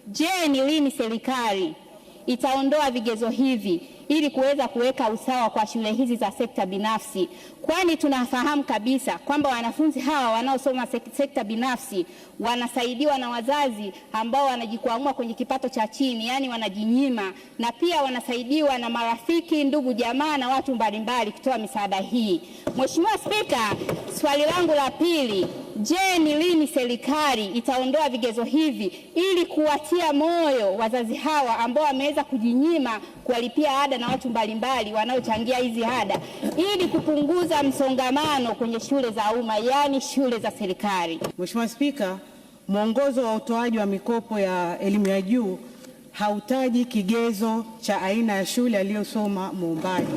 je, ni lini serikali itaondoa vigezo hivi ili kuweza kuweka usawa kwa shule hizi za sekta binafsi? Kwani tunafahamu kabisa kwamba wanafunzi hawa wanaosoma sekta binafsi wanasaidiwa na wazazi ambao wanajikwamua kwenye kipato cha chini, yani wanajinyima, na pia wanasaidiwa na marafiki, ndugu, jamaa na watu mbalimbali kutoa misaada hii. Mheshimiwa Spika, swali langu la pili, je, ni lini serikali itaondoa vigezo hivi ili kuwatia moyo wazazi hawa ambao wameweza kujinyima kuwalipia ada na watu mbalimbali wanaochangia hizi ada ili kupunguza msongamano kwenye shule za umma, yani shule za serikali? Mheshimiwa Spika, mwongozo wa utoaji wa mikopo ya elimu ya juu hautaji kigezo cha aina ya shule aliyosoma muombaji,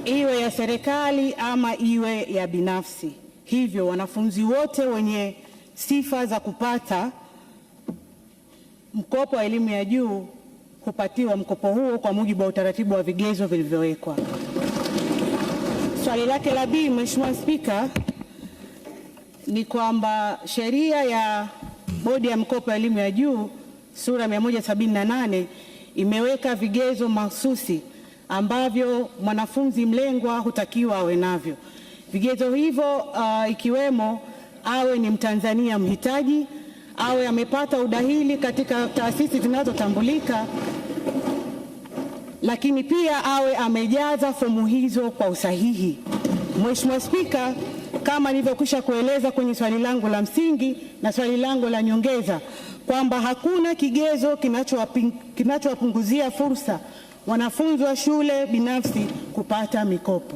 iwe ya serikali ama iwe ya binafsi. Hivyo wanafunzi wote wenye sifa za kupata mkopo wa elimu ya juu hupatiwa mkopo huo kwa mujibu wa utaratibu wa vigezo vilivyowekwa. Swali lake la pili, Mheshimiwa Spika, ni kwamba sheria ya Bodi ya Mkopo ya Elimu ya Juu sura 178 imeweka vigezo mahsusi ambavyo mwanafunzi mlengwa hutakiwa awe navyo. Vigezo hivyo ikiwemo awe ni Mtanzania mhitaji, awe amepata udahili katika taasisi zinazotambulika, lakini pia awe amejaza fomu hizo kwa usahihi. Mheshimiwa Spika, kama nilivyokwisha kueleza kwenye swali langu la msingi na swali langu la nyongeza kwamba hakuna kigezo kinachowapunguzia fursa wanafunzi wa shule binafsi kupata mikopo.